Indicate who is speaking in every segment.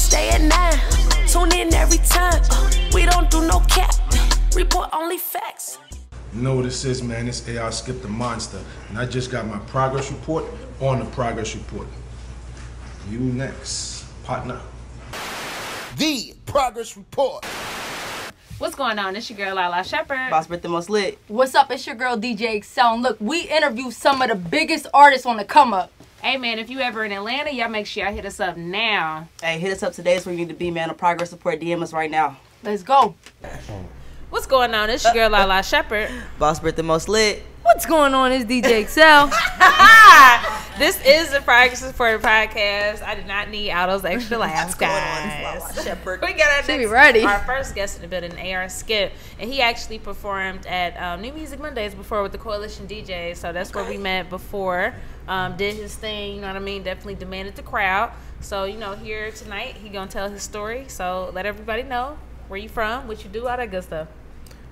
Speaker 1: stay at 9. Tune in every time. We don't do no cap. Report only facts.
Speaker 2: You know what this is, man? It's AR Skip the Monster. And I just got my progress report on the progress report. You next, partner.
Speaker 3: The progress report.
Speaker 4: What's going on? It's your girl Lala Shepherd.
Speaker 5: Boss Brit the most lit.
Speaker 6: What's up? It's your girl BKBX Ent. Look, we interview some of the biggest artists on the come up.
Speaker 4: Hey man, if you ever in Atlanta, y'all make sure y'all hit us up now.
Speaker 5: Hey, hit us up today. It's where you need to be, man. A progress report. DM us right now.
Speaker 6: Let's go.
Speaker 4: What's going on? It's your girl Lala Shepherd.
Speaker 5: Boss Brit the most lit.
Speaker 6: What's going on? It's BKBX Ent.
Speaker 4: This is the Progress Report podcast. I did not need all those extra laughs, guys. We got our first guest in the building, AR Skip, and he actually performed at New Music Mondays before with the Coalition DJs. So that's where we met before. Did his thing, you know what I mean? Definitely demanded the crowd. So here tonight, he gonna tell his story. So let everybody know where you from, what you do, all that good stuff.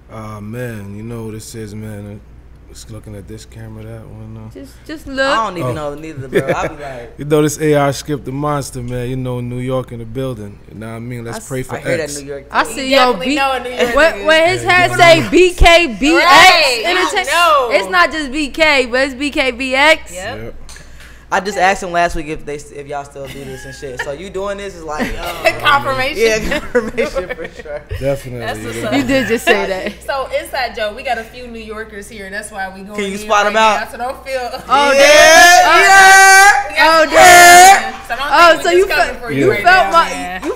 Speaker 2: Man, you know what this is, man. Just looking at this camera, that one.
Speaker 6: Just look.
Speaker 5: I don't even know neither, bro. I'll be like,
Speaker 2: you know this AR Skip the Monster, man. You know New York in the building. You know what I mean? Let's pray for
Speaker 5: I hear
Speaker 2: X.
Speaker 5: that New York.
Speaker 6: I see
Speaker 4: Know
Speaker 6: When his
Speaker 2: Yeah,
Speaker 6: hat say BKBX
Speaker 4: Right.
Speaker 6: Entertainment,
Speaker 4: No.
Speaker 6: it's not just BK, but it's BKBX.
Speaker 4: Yep.
Speaker 5: I just asked him last week if y'all still do this and shit. So you doing this is like
Speaker 4: Confirmation.
Speaker 5: yeah, confirmation for sure.
Speaker 2: Definitely.
Speaker 4: That's what's
Speaker 2: you know.
Speaker 4: up.
Speaker 6: You did just say that.
Speaker 4: So inside joke, we got a few New Yorkers here. That's why we going.
Speaker 5: Can you spot them out?
Speaker 4: So don't feel.
Speaker 6: Oh,
Speaker 5: Yeah.
Speaker 6: Oh, damn.
Speaker 4: So don't
Speaker 6: Oh,
Speaker 4: think
Speaker 6: so
Speaker 4: we
Speaker 6: you
Speaker 4: just coming
Speaker 6: felt
Speaker 4: for
Speaker 6: you
Speaker 4: right
Speaker 6: felt
Speaker 4: now,
Speaker 6: my
Speaker 4: man.
Speaker 6: you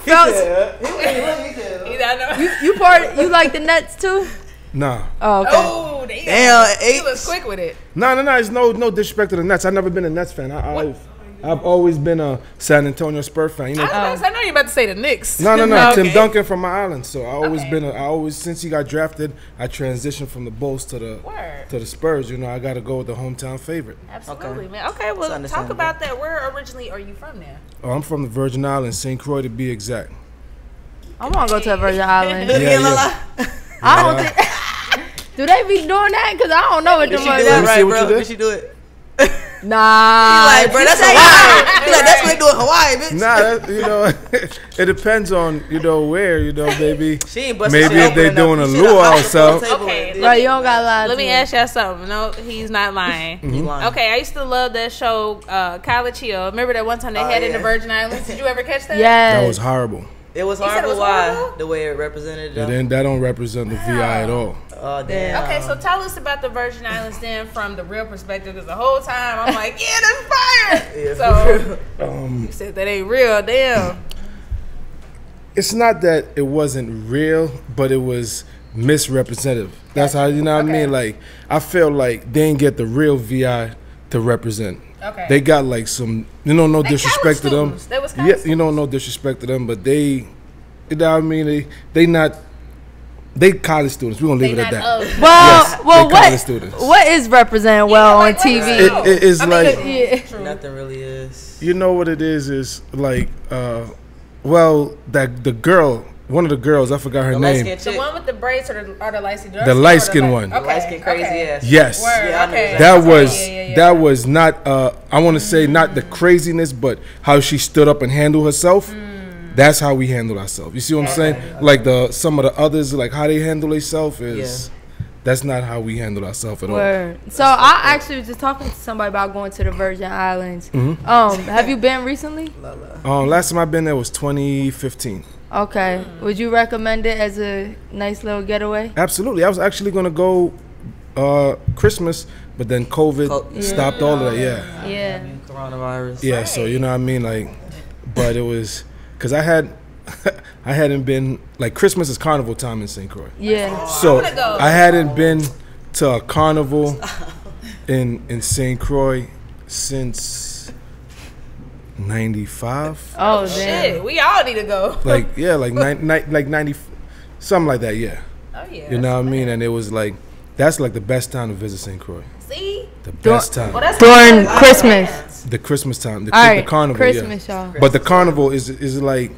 Speaker 6: felt you like the Nets too?
Speaker 2: Nah.
Speaker 6: Oh, okay.
Speaker 4: Oh,
Speaker 5: Damn,
Speaker 4: he was quick with it.
Speaker 2: No. It's no disrespect to the Nets. I've never been a Nets fan. I've always been a San Antonio Spurs fan. You know.
Speaker 4: I know you're about to say the Knicks.
Speaker 2: No.
Speaker 4: Okay.
Speaker 2: Tim Duncan from my island. So I always since he got drafted, I transitioned from the Bulls to the Spurs. You know, I got to go with the hometown favorite.
Speaker 4: Absolutely, man. Okay, well, talk about that. Where originally are you from now?
Speaker 2: Oh, I'm from the Virgin Islands, St. Croix to be exact.
Speaker 6: I want to go to the Virgin Islands.
Speaker 2: Yeah.
Speaker 6: I don't think. Do they be doing that? Because I don't know what the fuck
Speaker 5: Did
Speaker 6: that.
Speaker 5: right,
Speaker 2: what
Speaker 5: bro?
Speaker 2: you did?
Speaker 5: Did she do it?
Speaker 6: Nah.
Speaker 5: Like, bro, that's Hawaii. He like, that's what they do in Hawaii, bitch.
Speaker 2: Nah, it depends on where, maybe.
Speaker 5: She ain't busting
Speaker 2: Maybe
Speaker 5: shit
Speaker 2: if they
Speaker 5: open
Speaker 2: doing a
Speaker 5: enough.
Speaker 2: luau or something.
Speaker 4: Okay,
Speaker 6: Bro, you don't got to lie.
Speaker 4: Let me ask y'all something. No, he's not lying.
Speaker 5: He lying.
Speaker 4: Okay, I used to love that show, College Hill. Remember that one time they had it in the Virgin Islands? Did you ever catch that?
Speaker 6: Yeah.
Speaker 2: That was horrible.
Speaker 5: It was
Speaker 4: said it
Speaker 5: horrible.
Speaker 4: was
Speaker 5: Why?
Speaker 4: horrible?
Speaker 5: The way it represented.
Speaker 2: That don't represent the VI at all.
Speaker 5: Oh damn.
Speaker 4: Okay, so tell us about the Virgin Islands then from the real perspective, because the whole time I'm like, yeah, that's fire.
Speaker 5: Yeah,
Speaker 4: So
Speaker 2: Um,
Speaker 4: you said that ain't real, damn.
Speaker 2: It's not that it wasn't real, but it was misrepresentative. That's how, what I mean? Like, I feel like they didn't get the real VI to represent.
Speaker 4: Okay.
Speaker 2: They got like some, no disrespect to them.
Speaker 4: They was college
Speaker 2: Yeah, no disrespect to them, but they, they college students. We're going to leave it at that.
Speaker 6: Well,
Speaker 2: they college students.
Speaker 6: what is representing well on TV?
Speaker 2: It is like,
Speaker 5: Nothing really is.
Speaker 2: you know what it is like, that the girl, one of the girls, I forgot her name.
Speaker 4: The one with the braids or the light skin?
Speaker 2: The light skin one.
Speaker 4: Okay.
Speaker 5: Light skin crazy ass.
Speaker 2: Yes.
Speaker 4: Word,
Speaker 5: Yeah, I know
Speaker 4: okay.
Speaker 2: That was not I want to say not the craziness, but how she stood up and handled herself. That's how we handle ourselves. You see what I'm saying? Like some of the others, like how they handle themselves is that's not how we handle ourselves at all.
Speaker 6: Word. So I actually was just talking to somebody about going to the Virgin Islands. Have you been recently?
Speaker 2: Last time I've been there was 2015.
Speaker 6: Okay. Would you recommend it as a nice little getaway?
Speaker 2: Absolutely. I was actually gonna go Christmas, but then COVID stopped all of that. Yeah.
Speaker 6: Yeah.
Speaker 5: Coronavirus.
Speaker 2: Yeah. So you know what I mean, like, but it was because I hadn't been, like, Christmas is carnival time in St. Croix.
Speaker 6: Yeah.
Speaker 2: So I hadn't been to a carnival in St. Croix since 95.
Speaker 6: Oh, damn.
Speaker 4: Shit, we all need to go.
Speaker 2: Like 90, something like that. Yeah.
Speaker 4: Oh yeah.
Speaker 2: You know what I mean? And it was like that's like the best time to visit St. Croix.
Speaker 4: See?
Speaker 2: The best time.
Speaker 4: Well, that's
Speaker 6: During Christmas.
Speaker 2: The Christmas time. The
Speaker 6: Alright,
Speaker 2: carnival.
Speaker 6: Christmas,
Speaker 2: yeah.
Speaker 6: y'all.
Speaker 2: But the carnival is like,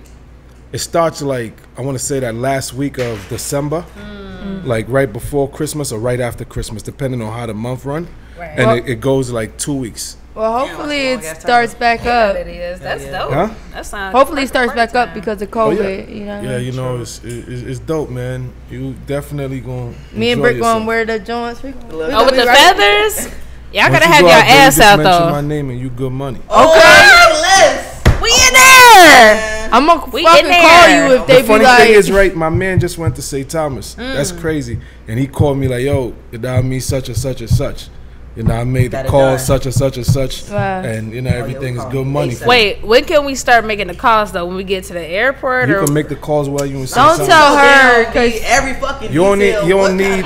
Speaker 2: it starts like, I want to say that last week of December, like right before Christmas or right after Christmas, depending on how the month run.
Speaker 4: Right.
Speaker 2: And it goes like 2 weeks.
Speaker 6: Well, hopefully it starts back up.
Speaker 4: It is. That's dope.
Speaker 2: Huh?
Speaker 4: That sounds.
Speaker 6: Hopefully it starts back up because of COVID. You know.
Speaker 2: Yeah, you know it's dope, man. You definitely gonna.
Speaker 6: Me and Brick gonna wear the joints.
Speaker 4: With the feathers. Y'all gotta have your ass out though.
Speaker 2: My name and you good money.
Speaker 4: Okay. We in there.
Speaker 6: I'm gonna fucking call you if they be like.
Speaker 2: The funny thing is, right? My man just went to St. Thomas. That's crazy, and he called me like, "Yo, you know, I mean such and such and such." You know, I made the call such and such and such, and you know everything is good money.
Speaker 4: Wait, when can we start making the calls though? When we get to the airport?
Speaker 2: You can make the calls while you in.
Speaker 6: Don't tell her because
Speaker 5: every fucking.
Speaker 2: You don't need.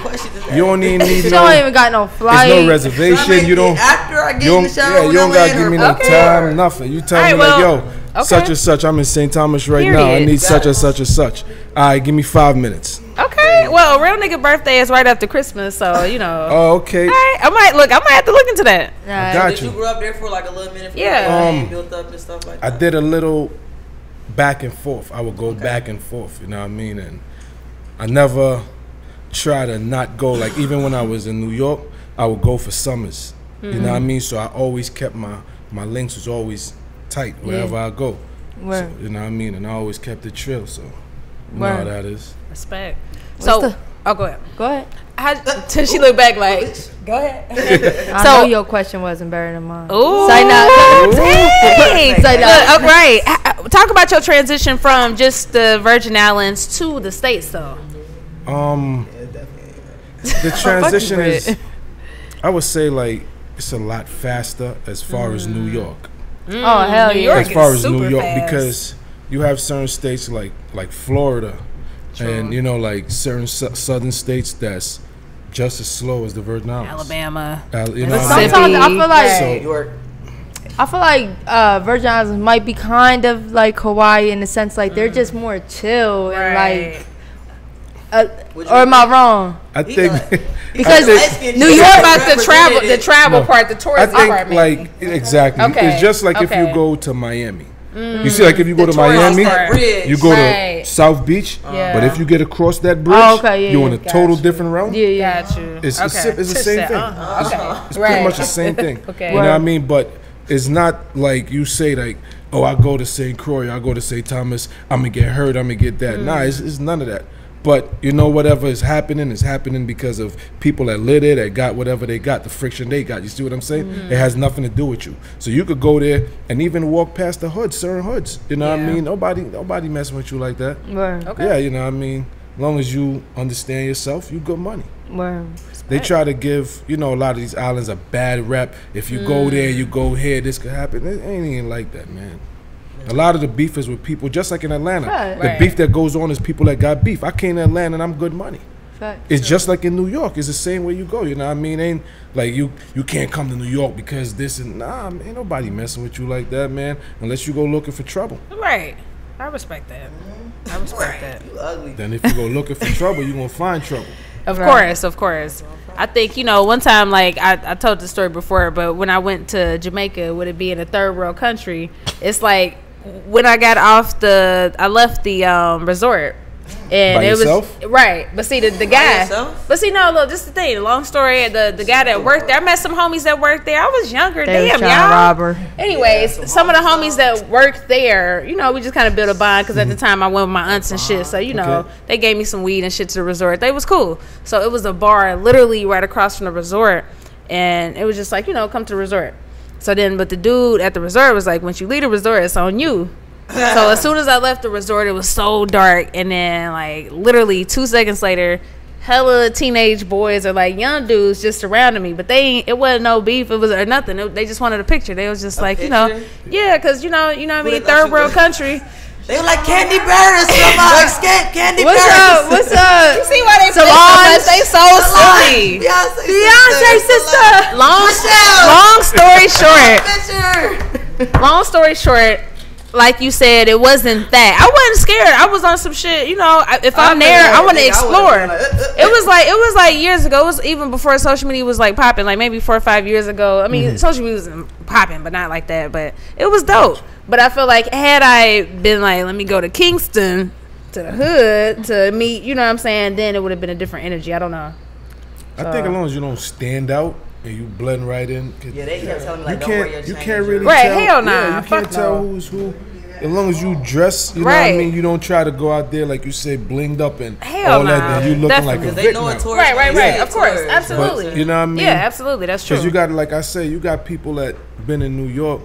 Speaker 6: She don't even got no flight.
Speaker 2: There's no reservation. You don't.
Speaker 5: After I get in the shower,
Speaker 2: yeah, you don't gotta give me no time, nothing. You tell me like, yo, such and such. I'm in St. Thomas right now. I need such and such and such. All right, give me 5 minutes.
Speaker 4: Okay. Well, real nigga birthday is right after Christmas, so you know.
Speaker 2: Oh, okay.
Speaker 4: All right. I might have to look into that.
Speaker 2: I got
Speaker 5: Did you grow up there for like a little minute?
Speaker 4: Yeah.
Speaker 5: Built up and stuff like that.
Speaker 2: I did a little back and forth. I would go back and forth. You know what I mean? And I never try to not go. Like even when I was in New York, I would go for summers. You know what I mean? So I always kept my links was always tight wherever I go. So, you know what I mean? And I always kept it trill. So you know how that is.
Speaker 4: Respect. So, go ahead.
Speaker 6: Go ahead.
Speaker 4: Till she looked back like, go ahead.
Speaker 6: I know your question wasn't better than mine.
Speaker 4: Ooh.
Speaker 6: Say not.
Speaker 4: Dang. Look, right. Talk about your transition from just the Virgin Islands to the States, though.
Speaker 2: The transition is, I would say, like, it's a lot faster as far as New York.
Speaker 6: Oh, hell yeah.
Speaker 2: As far as New York, because you have certain states like Florida. And you know, like certain southern states that's just as slow as the Virgin Islands.
Speaker 4: Alabama.
Speaker 2: You know,
Speaker 6: sometimes I feel like Virgin Islands might be kind of like Hawaii in the sense like they're just more chill and like. Or am I wrong?
Speaker 2: I think
Speaker 6: because
Speaker 4: New York about the travel part, the tourism part.
Speaker 2: I think like exactly. Okay. It's just like if you go to Miami. You see, like if you go to Miami, you go to South Beach, but if you get across that bridge, you're in a total different realm.
Speaker 6: Yeah,
Speaker 4: got you.
Speaker 2: It's the same thing. It's pretty much the same thing. You know what I mean? But it's not like you say like, oh, I go to St. Croix, I go to St. Thomas, I'm gonna get hurt, I'm gonna get that. Nah, it's none of that. But you know, whatever is happening because of people that live there, that got whatever they got, the friction they got. You see what I'm saying? It has nothing to do with you. So you could go there and even walk past the hoods, certain hoods. You know what I mean? Nobody messing with you like that. Yeah, you know what I mean? As long as you understand yourself, you good money. They try to give, you know, a lot of these islands a bad rep. If you go there, you go here, this could happen. It ain't even like that, man. A lot of the beef is with people, just like in Atlanta. The beef that goes on is people that got beef. I came to Atlanta and I'm good money. It's just like in New York. It's the same way you go. You know what I mean? Ain't like you can't come to New York because this and nah. Ain't nobody messing with you like that, man. Unless you go looking for trouble.
Speaker 4: Right. I respect that. I respect that.
Speaker 5: You ugly.
Speaker 2: Then if you go looking for trouble, you gonna find trouble.
Speaker 4: Of course. I think, you know, one time, like, I told the story before, but when I went to Jamaica, with it being a third world country, it's like, when I got off I left the resort. And
Speaker 2: By yourself?
Speaker 4: Was right, but see the guy. But see, no, look, this is the thing. Long story. The guy that worked there, I met some homies that worked there. I was younger, damn y'all.
Speaker 6: Rob her.
Speaker 4: Anyways, some of the homies that worked there, you know, we just kind of built a bond because at the time I went with my aunts and shit. So you know, they gave me some weed and shit to the resort. They was cool. So it was a bar literally right across from the resort, and it was just like, you know, come to the resort. So then, but the dude at the resort was like, once you leave the resort, it's on you. So as soon as I left the resort, it was so dark, and then like literally 2 seconds later, hella teenage boys or like young dudes just surrounded me, but it wasn't no beef, it was or nothing. They just wanted a picture. They was just like, you know, yeah, because you know what I mean, third world country.
Speaker 5: They were like Candy Bears from Escape Candy Bears.
Speaker 6: What's up?
Speaker 4: You see why they play so much? They so silly.
Speaker 6: Beyonce sister.
Speaker 4: Long story short, like you said, it wasn't that. I wasn't scared. I was on some shit. You know, if I'm there, I want to explore. It was like years ago. It was even before social media was like popping. Like maybe 4 or 5 years ago. I mean, social media was popping, but not like that. But it was dope. But I feel like had I been like, let me go to Kingston, to the hood, to meet, you know what I'm saying, then it would have been a different energy. I don't know.
Speaker 2: I think as long as you don't stand out and you blend right in.
Speaker 5: Yeah, they kept telling me like, don't wear your chains.
Speaker 2: You can't really
Speaker 4: tell.
Speaker 2: hell
Speaker 4: nah.
Speaker 2: Yeah, you can't tell who's who. As long as you dress, you know what I mean. You don't try to go out there like you say, blinged up and all that. Then you looking like a victim.
Speaker 4: Right. Of course, absolutely.
Speaker 2: But, you know what I mean?
Speaker 4: Yeah, absolutely. That's true.
Speaker 2: Because you got, like I say, you got people that been in New York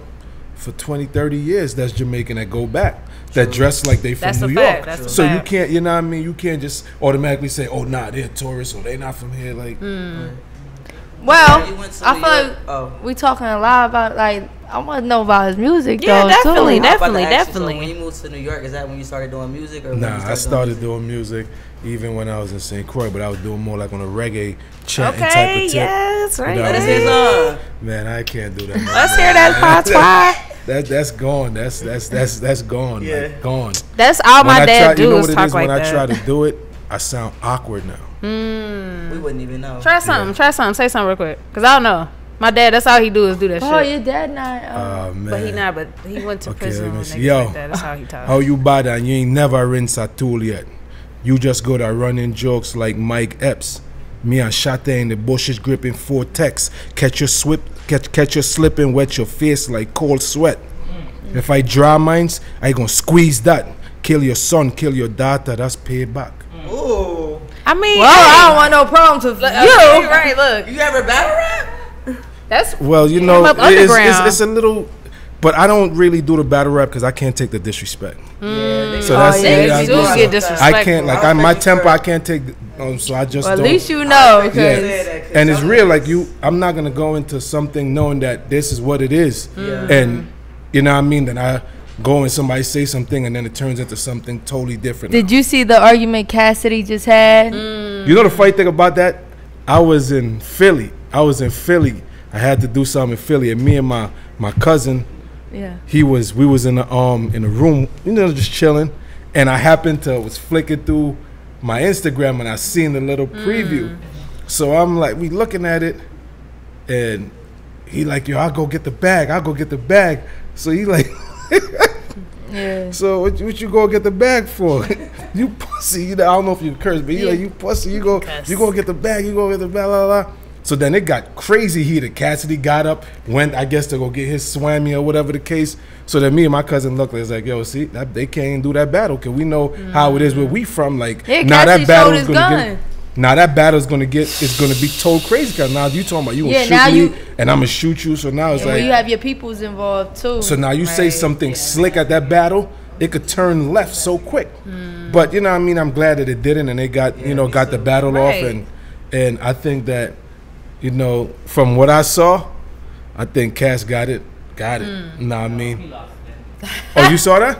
Speaker 2: for 20, 30 years. That's Jamaican that go back. That dress like they from New York. So you can't, you know what I mean? You can't just automatically say, oh, nah, they're tourists or they not from here. Like,
Speaker 6: well, I feel like we talking a lot about, like, I want to know about his music, though.
Speaker 4: Definitely.
Speaker 5: So when you moved to New York, is that when you started doing music? Or
Speaker 2: nah, I started doing music even when I was in St. Croix, but I was doing more like on a reggae chanting type of tip.
Speaker 4: Yes, right.
Speaker 5: Let us hear some.
Speaker 2: Man, I can't do that.
Speaker 4: Let's hear that patois.
Speaker 2: That's gone. That's gone.
Speaker 5: Yeah.
Speaker 2: Like, gone.
Speaker 4: That's all my dad do
Speaker 2: you know
Speaker 4: is
Speaker 2: what
Speaker 4: talk
Speaker 2: it is
Speaker 4: like
Speaker 2: when
Speaker 4: that.
Speaker 2: I try to do it, I sound awkward now.
Speaker 5: We wouldn't even know.
Speaker 4: Try something. Say something real quick. Because I don't know. My dad, that's all he do is do that shit.
Speaker 6: Oh, your dad not.
Speaker 2: Oh, man.
Speaker 4: But he not. But he went to prison. And
Speaker 2: Yo,
Speaker 4: like that. That's how he talks.
Speaker 2: How you bad and you ain't never rinse a tool yet. You just go to running jokes like Mike Epps. Me and Shate in the bushes gripping 4 texts. Catch your slipping, wet your face like cold sweat. If I draw mines, I gonna squeeze that. Kill your son, kill your daughter. That's payback.
Speaker 5: Ooh.
Speaker 4: I mean,
Speaker 6: well, I don't want no problems with you.
Speaker 4: Right? Look,
Speaker 5: you ever battle rap?
Speaker 4: That's
Speaker 2: well, you know, it's a little, but I don't really do the battle rap because I can't take the disrespect.
Speaker 5: So
Speaker 2: that's
Speaker 4: you do get disrespectful.
Speaker 2: I can't, like, my temper, I can't take. So I just
Speaker 6: well,
Speaker 2: don't.
Speaker 6: At least you know,
Speaker 2: and it's real. Like I'm not gonna go into something knowing that this is what it is, and you know what I mean. Then I go and somebody say something, and then it turns into something totally different.
Speaker 6: Did you see the argument Cassidy just had?
Speaker 2: You know the funny thing about that? I was in Philly. I had to do something in Philly, and me and my cousin, we was in the room, you know, just chilling, and I happened to was flicking through my Instagram, and I seen the little preview. So I'm like, we looking at it, and he like, yo, I'll go get the bag. So he like, so what you go get the bag for? You pussy. You know, I don't know if you curse, but he like, you pussy. You go get the bag. Blah, blah, blah. So then it got crazy heated. Cassidy got up, went, I guess, to go get his swammy or whatever the case. So then me and my cousin looked, it's like, yo, see, they can't do that battle because we know how it is where we from. Like, now that battle is gonna it's gonna be told crazy because now you talking about you gonna shoot me and I'm gonna shoot you. So now it's like
Speaker 6: you have your peoples involved too.
Speaker 2: So now you say something slick at that battle, it could turn left so quick. But you know what I mean, I'm glad that it didn't, and they got got the battle off, and I think that, you know, from what I saw, I think Cass got it. You know what I mean? Oh, you saw that?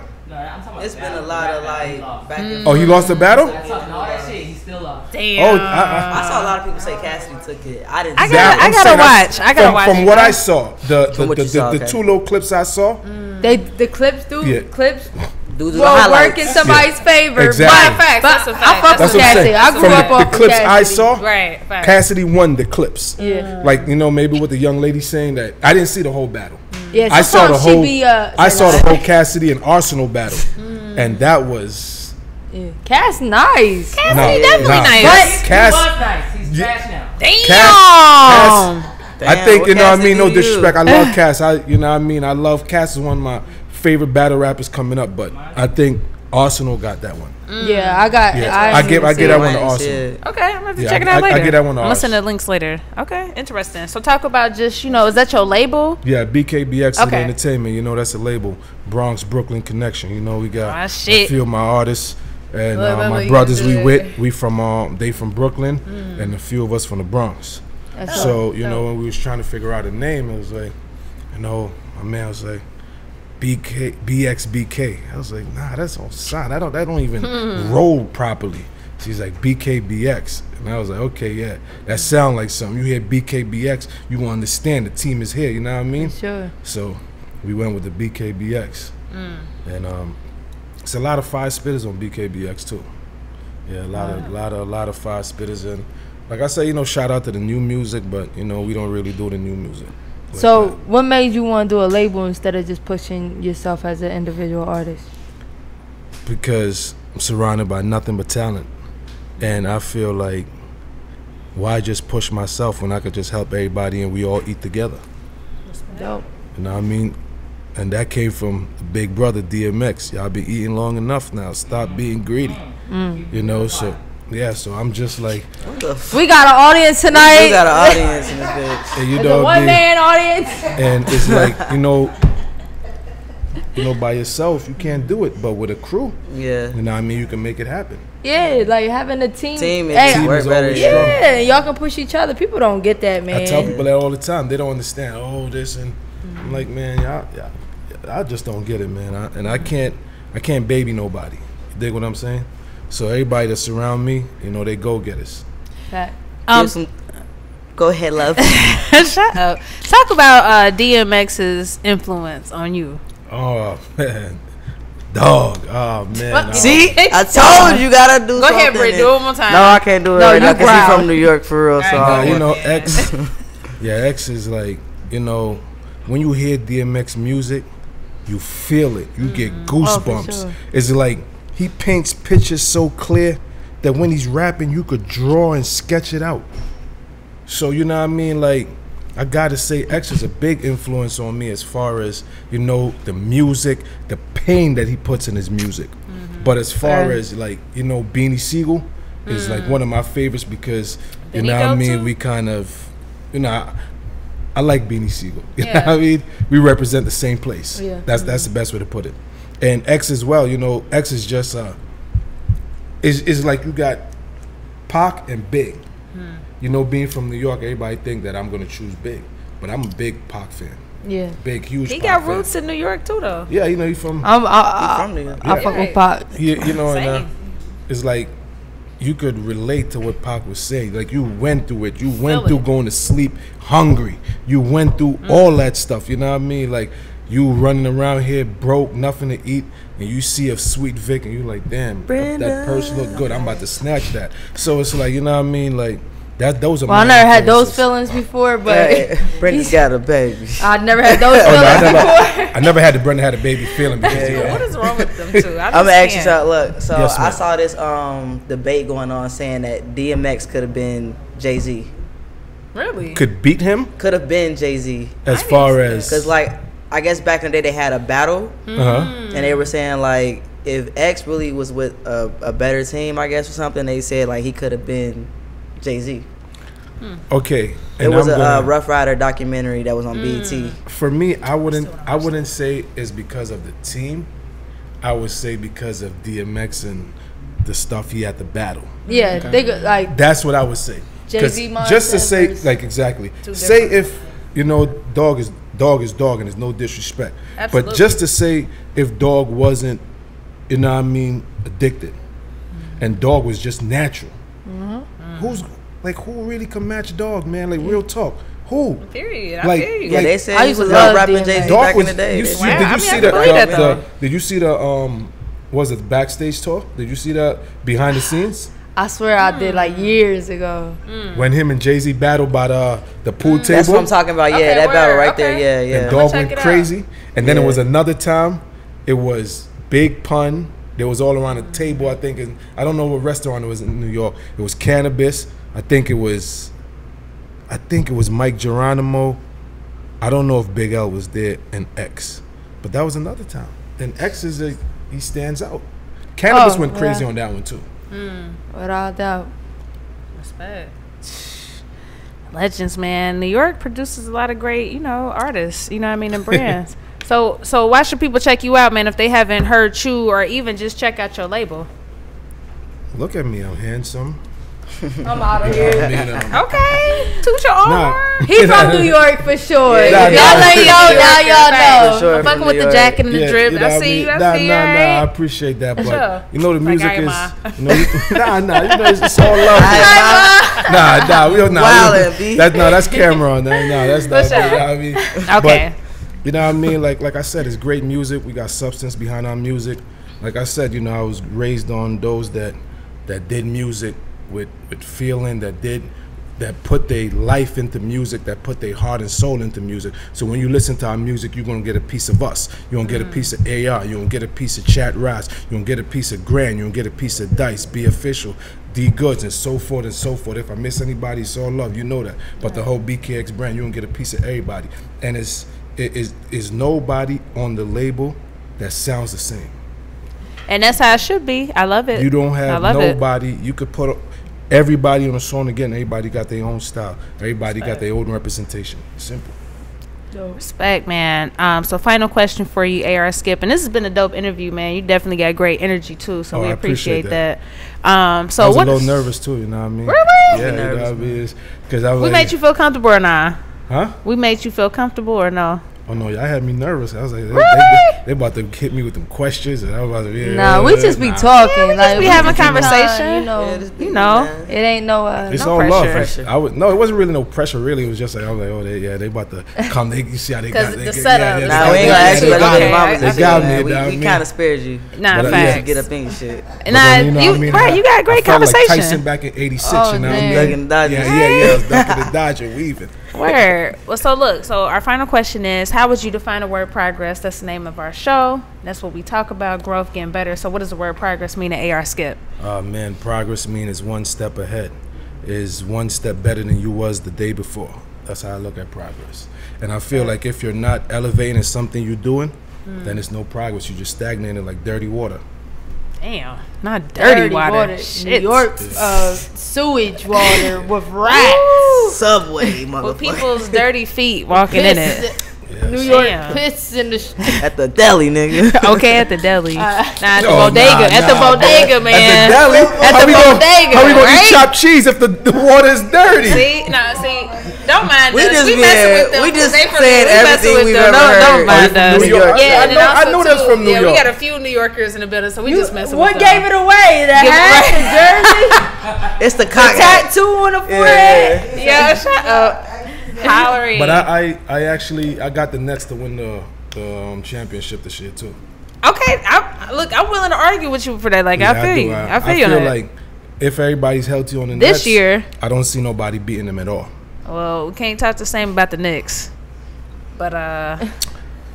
Speaker 5: It's been a lot of like back and forth.
Speaker 2: Oh, he lost the battle?
Speaker 7: All that shit, he still lost.
Speaker 4: Damn.
Speaker 2: Oh,
Speaker 5: I saw a lot of people say Cassidy took it. I didn't.
Speaker 4: I gotta watch.
Speaker 2: From what I saw, the 2 little clips I saw,
Speaker 6: the clips clips
Speaker 5: will
Speaker 6: work in somebody's favor.
Speaker 2: Exactly.
Speaker 6: But I fuck with Cassidy. I grew up off
Speaker 2: the clips
Speaker 6: Cassidy.
Speaker 2: I saw.
Speaker 4: Right.
Speaker 2: Cassidy won the clips.
Speaker 6: Yeah.
Speaker 2: Like, you know, maybe what the young lady saying that I didn't see the whole battle.
Speaker 6: Yeah,
Speaker 2: I saw the whole. I saw the
Speaker 6: like,
Speaker 2: whole Cassidy and Arsenal battle, and that was.
Speaker 6: Cass nice.
Speaker 4: Cassidy definitely nice.
Speaker 2: But Cass,
Speaker 7: nice. He's trash now.
Speaker 4: Damn.
Speaker 2: Cass, I think, you know what I mean, no disrespect. I love Cass. You know what I mean, I love Cass is one of my favorite battle rappers coming up, but I think Arsenal got that one.
Speaker 6: Yeah, I
Speaker 2: give that one to Arsenal.
Speaker 4: Okay, I'm gonna have to check it out later.
Speaker 2: I get that one to
Speaker 4: I'm gonna send the links later. Okay, interesting. So talk about just, you know, is that your label?
Speaker 2: Yeah, BKBX Entertainment. You know, that's a label. Bronx Brooklyn connection. You know, we got a few of my artists and my brothers we from they from Brooklyn and a few of us from the Bronx. So you know, when we was trying to figure out a name, it was like, you know, my man was like, BXBK. I was like, nah, that's on sound. That don't even roll properly. She's like, BKBX. And I was like, okay, yeah, that sound like something. You hear BKBX, you gonna understand the team is here, you know what I mean?
Speaker 6: Sure.
Speaker 2: So we went with the BKBX. And it's a lot of 5 spitters on BKBX too. Yeah, a lot of 5 spitters. And like I said, you know, shout out to the new music, but you know, we don't really do the new music. Like
Speaker 6: so what made you want to do a label instead of just pushing yourself as an individual artist?
Speaker 2: Because I'm surrounded by nothing but talent, and I feel like why just push myself when I could just help everybody and we all eat together?
Speaker 6: Dope.
Speaker 2: You know what I mean? And that came from the big brother DMX. Y'all been eating long enough now. Stop being greedy. You know, so yeah, so I'm just like,
Speaker 6: we got an audience tonight.
Speaker 5: We got an audience in this bitch.
Speaker 2: and you
Speaker 6: It's
Speaker 2: know,
Speaker 6: a one-man audience.
Speaker 2: and it's like, you know, by yourself you can't do it, but with a crew,
Speaker 5: Yeah.
Speaker 2: you know what I mean, you can make it happen.
Speaker 6: Yeah, like having a team.
Speaker 5: Team
Speaker 6: Hey,
Speaker 5: is work
Speaker 2: is
Speaker 5: better.
Speaker 2: always
Speaker 6: yeah, y'all can push each other. People don't get that, man.
Speaker 2: I tell people that all the time. They don't understand. Oh, this and I'm like, man, y'all, I just don't get it, man. I can't baby nobody. You dig what I'm saying? So everybody that surround me, you know, they go getters.
Speaker 6: Fact.
Speaker 5: Go ahead, love.
Speaker 4: Shut up. Talk about DMX's influence on you.
Speaker 2: Oh man, dog. Oh man.
Speaker 5: See, I told you gotta do
Speaker 4: Go
Speaker 5: something.
Speaker 4: ahead, Britt. Do it one more time.
Speaker 5: No, I can't do it
Speaker 6: No,
Speaker 5: right now
Speaker 6: you
Speaker 5: because he's
Speaker 6: growl.
Speaker 5: from New York for real. So
Speaker 4: Alright,
Speaker 2: You know, X. Yeah, X is like, you know, when you hear DMX music, you feel it. You get goosebumps.
Speaker 6: sure.
Speaker 2: It's like he paints pictures so clear that when he's rapping, you could draw and sketch it out. So you know what I mean? Like, I gotta say, X is a big influence on me as far as, you know, the music, the pain that he puts in his music. But as far as like, you know, Beanie Siegel is like one of my favorites because, you
Speaker 4: Benny
Speaker 2: know what I
Speaker 4: Doe
Speaker 2: mean?
Speaker 4: too?
Speaker 2: We kind of, you know, I like Beanie Siegel. You know
Speaker 4: Yeah.
Speaker 2: what I mean? We represent the same place.
Speaker 6: Yeah.
Speaker 2: That's the best way to put it. And X as well, you know, X is just is like you got Pac and Big. You know, being from New York, everybody think that I'm gonna choose Big, but I'm a big Pac fan.
Speaker 6: Yeah.
Speaker 2: Big, huge.
Speaker 4: He
Speaker 2: Pac
Speaker 4: got
Speaker 2: fan.
Speaker 4: roots in New York too, though.
Speaker 2: Yeah, you know, he's from.
Speaker 5: from New York.
Speaker 6: I fuck with Pac.
Speaker 2: You know, and
Speaker 4: Same.
Speaker 2: it's like you could relate to what Pac was saying. Like you went through it. You went through going to sleep hungry. You went through all that stuff. You know what I mean? Like you running around here broke, nothing to eat, and you see a sweet Vic, and you like, damn, that person look good. I'm about to snatch that. So it's like, you know what I mean? Like that. Those are.
Speaker 6: Well, I
Speaker 2: my
Speaker 6: never had those
Speaker 2: influences.
Speaker 6: feelings before, but
Speaker 5: Brenda's got a baby.
Speaker 6: I never had those
Speaker 2: Oh,
Speaker 6: feelings
Speaker 2: no,
Speaker 6: before.
Speaker 2: I never had the Brenda had a baby feeling because you know,
Speaker 4: What is wrong with them two?
Speaker 5: I'm gonna ask you something. Look, so
Speaker 2: Yes,
Speaker 5: I
Speaker 2: ma'am.
Speaker 5: saw this debate going on saying that DMX could have been Jay-Z.
Speaker 4: Really?
Speaker 2: could beat him
Speaker 5: Could have been Jay-Z.
Speaker 2: as far as.
Speaker 5: Because, like, I guess back in the day they had a battle, and they were saying, like, if X really was with a better team, I guess, or something, they said, like, he could have been Jay-Z.
Speaker 2: Okay,
Speaker 5: It
Speaker 2: and
Speaker 5: was
Speaker 2: I'm
Speaker 5: a
Speaker 2: gonna-
Speaker 5: Rough Rider documentary that was on BET.
Speaker 2: For me, I wouldn't say it's because of the team. I would say because of DMX and the stuff he had to battle.
Speaker 6: Yeah, they go, like
Speaker 2: That's what I would say. 'Cause
Speaker 6: Jay-Z
Speaker 2: just to
Speaker 6: mindset
Speaker 2: say,
Speaker 6: versus-
Speaker 2: like exactly. Say if you know, dog is dog, and there's no disrespect.
Speaker 4: Absolutely.
Speaker 2: But just to say, if dog wasn't, you know what I mean, addicted, and dog was just natural, who really can match dog, man? Like real talk, who?
Speaker 4: Period. I
Speaker 2: Like-
Speaker 4: feel you.
Speaker 5: Yeah, they said
Speaker 6: I
Speaker 5: he
Speaker 6: used
Speaker 5: was
Speaker 6: to love
Speaker 5: rapping
Speaker 6: DMX.
Speaker 5: Jay-Z
Speaker 2: Dog
Speaker 5: back
Speaker 2: was.
Speaker 5: in the day.
Speaker 2: You see,
Speaker 4: Wow,
Speaker 2: did
Speaker 4: I
Speaker 2: you
Speaker 4: mean,
Speaker 2: see
Speaker 4: I
Speaker 2: the,
Speaker 4: believe that,
Speaker 2: the
Speaker 4: though.
Speaker 2: did you see the was it the backstage tour? Did you see that behind the scenes
Speaker 6: I swear I did like years ago.
Speaker 2: when him and Jay-Z battled by the pool table?
Speaker 5: That's what I'm talking about. Yeah,
Speaker 4: Okay,
Speaker 5: that battle
Speaker 4: word,
Speaker 5: right
Speaker 4: okay.
Speaker 5: there. Yeah,
Speaker 2: And
Speaker 5: yeah.
Speaker 2: dog
Speaker 4: check
Speaker 2: went
Speaker 4: it out.
Speaker 2: crazy. And then it
Speaker 5: Yeah.
Speaker 2: was another time. It was Big Pun. There was all around the table. I think, and I don't know what restaurant it was in New York. It was Cannabis. I think it was Mike Geronimo. I don't know if Big L was there and X, but that was another time. And X he stands out. Cannabis
Speaker 6: Oh,
Speaker 2: went crazy
Speaker 6: yeah.
Speaker 2: on that one too.
Speaker 6: Without doubt.
Speaker 4: Respect. Legends, man. New York produces a lot of great, you know, artists, you know what I mean, and brands. So why should people check you out, man, if they haven't heard you or even just check out your label?
Speaker 2: Look at me, I'm handsome.
Speaker 6: I'm out of
Speaker 2: I
Speaker 6: here.
Speaker 2: mean,
Speaker 4: Okay. Toot your own
Speaker 2: Nah.
Speaker 4: horn.
Speaker 6: He from New York for sure.
Speaker 5: Yeah,
Speaker 6: If
Speaker 2: nah,
Speaker 6: y'all
Speaker 2: nah.
Speaker 6: let y'all know.
Speaker 5: For sure.
Speaker 4: I'm fucking
Speaker 5: from
Speaker 4: with
Speaker 5: New
Speaker 4: the
Speaker 5: York.
Speaker 4: jacket and the
Speaker 2: Yeah,
Speaker 4: drip.
Speaker 2: you know
Speaker 4: I
Speaker 2: what
Speaker 4: see you.
Speaker 2: mean?
Speaker 4: I see you.
Speaker 2: Nah, I
Speaker 4: alright?
Speaker 2: appreciate that, but
Speaker 4: sure.
Speaker 2: you know the
Speaker 4: Like
Speaker 2: music
Speaker 4: I am,
Speaker 2: is, you know, you know, it's all love.
Speaker 5: I-
Speaker 2: we don't,
Speaker 5: Wildin', B.
Speaker 2: that's Cameron. That's not.
Speaker 4: For sure.
Speaker 2: You know what I mean?
Speaker 4: Okay.
Speaker 2: But, you know what I mean? Like I said, it's great music. We got substance behind our music. Like I said, you know, I was raised on those that did music with feeling, that did that put their life into music, that put their heart and soul into music. So when you listen to our music, you're gonna get a piece of us. You're gonna get a piece of AR. You're gonna get a piece of Chat Raz. You're gonna get a piece of Grand. You're gonna get a piece of Dice, Be Official, D Goods, and so forth and so forth. If I miss anybody, it's all love. You know that. But the whole BKX brand, you're gonna get a piece of everybody. And it's nobody on the label that sounds the same.
Speaker 4: And that's how it should be. I love it.
Speaker 2: You don't have nobody. You could put everybody on a song again. Everybody got their own style. Everybody got their own representation. Simple.
Speaker 4: Respect, man. So final question for you, AR Skip. And this has been a dope interview, man. You definitely got great energy too. So we appreciate that. So
Speaker 2: I was a little nervous too. You know what I mean?
Speaker 4: Really?
Speaker 2: Yeah, nervous, because I was.
Speaker 4: We made you feel comfortable or not?
Speaker 2: Huh?
Speaker 4: We made you feel comfortable or no?
Speaker 2: Oh no, y'all had me nervous. I was like,
Speaker 4: really?
Speaker 2: they about to hit me with them questions, and I was about to be.
Speaker 6: Nah, we just be talking.
Speaker 4: Yeah, we
Speaker 6: like
Speaker 4: just be having a conversation.
Speaker 6: You know, it ain't no.
Speaker 2: It's
Speaker 6: no
Speaker 2: all
Speaker 6: pressure.
Speaker 2: love. No, it wasn't really no pressure. Really, it was just like I was like, oh, they about to come. You see how they got
Speaker 4: the setup.
Speaker 5: Nah, we ain't gonna ask you about
Speaker 2: they got me.
Speaker 5: We kind of spared you.
Speaker 4: Nah, facts.
Speaker 5: Get up in shit.
Speaker 4: Nah, you got great conversation.
Speaker 2: Like Tyson back in '86. You know what I mean?
Speaker 5: Ducking Dodger.
Speaker 2: Yeah. I was ducking the Dodger, weaving.
Speaker 4: Word. Well, so our final question is, how would you define the word progress? That's the name of our show. That's what we talk about, growth, getting better. So what does the word progress mean to AR Skip?
Speaker 2: Man, progress means one step ahead. Is one step better than you was the day before. That's how I look at progress. And I feel like if you're not elevating something you're doing, then it's no progress. You're just stagnating like dirty water.
Speaker 4: Damn, not dirty water. Shit.
Speaker 6: New York sewage water with rats.
Speaker 5: Subway, motherfucker.
Speaker 4: With people's dirty feet walking in it.
Speaker 2: Yeah.
Speaker 6: New York piss in the
Speaker 5: at the deli, nigga.
Speaker 4: Okay, at the deli. At the bodega. At the bodega, man.
Speaker 2: At the deli.
Speaker 4: At the bodega.
Speaker 2: How we gonna eat chopped cheese if the water is dirty?
Speaker 4: See, don't mind
Speaker 5: we
Speaker 4: us.
Speaker 5: Just
Speaker 4: we messing with them.
Speaker 5: We just
Speaker 4: saying
Speaker 5: everything we've ever heard.
Speaker 4: Don't mind us.
Speaker 2: New York.
Speaker 4: Yeah, and
Speaker 2: I know that's from New York.
Speaker 4: We got a few New Yorkers in the building, so we just messing with them.
Speaker 6: What gave it away? The hat, the jersey,
Speaker 5: it's the
Speaker 6: tattoo on the forehead.
Speaker 4: Yeah, shut up. Hollering.
Speaker 2: But I actually got the Nets to win the championship this year too.
Speaker 4: Okay, I'm willing to argue with you for that. Like, yeah, I feel you. I feel
Speaker 2: like if everybody's healthy on the
Speaker 4: this
Speaker 2: Nets,
Speaker 4: year,
Speaker 2: I don't see nobody beating them at all.
Speaker 4: Well, we can't talk the same about the Knicks. But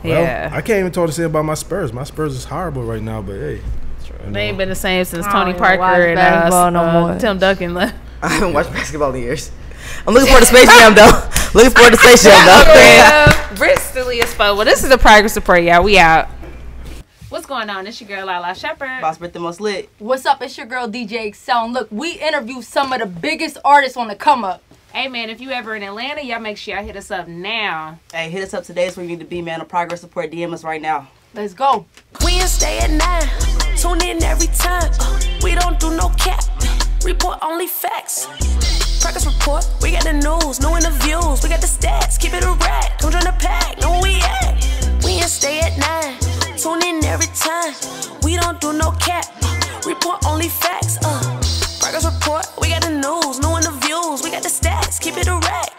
Speaker 4: yeah,
Speaker 2: I can't even talk the same about my Spurs. My Spurs is horrible right now. But hey,
Speaker 4: they ain't been the same since Tony Parker and Tim Duncan left.
Speaker 5: I haven't watched basketball in years. I'm looking forward to Space Jam though. Looking forward to Space Jam though.
Speaker 4: Bristly as fuck. Well, this is a progress report, y'all. We out. What's going on? It's your girl Lala Shepherd.
Speaker 5: Boss Brit the most lit.
Speaker 6: What's up? It's your girl DJ Sound. Look, we interview some of the biggest artists on the come up.
Speaker 4: Hey man, if you ever in Atlanta, y'all make sure y'all hit us up now.
Speaker 5: Hey, hit us up today. It's where you need to be, man. A progress report. DM us right now.
Speaker 6: Let's go.
Speaker 1: We stay at 9. Tune in every time. We don't do no cap. Report only facts. Progress report. We got the news, no interviews. We got the stats. Keep it a rat. Come join the pack. Know where we at. We stay at 9. Tune in every time. We don't do no cap. Report only facts. Progress report. We got the news, no interviews. We got the stats. Keep it a rat.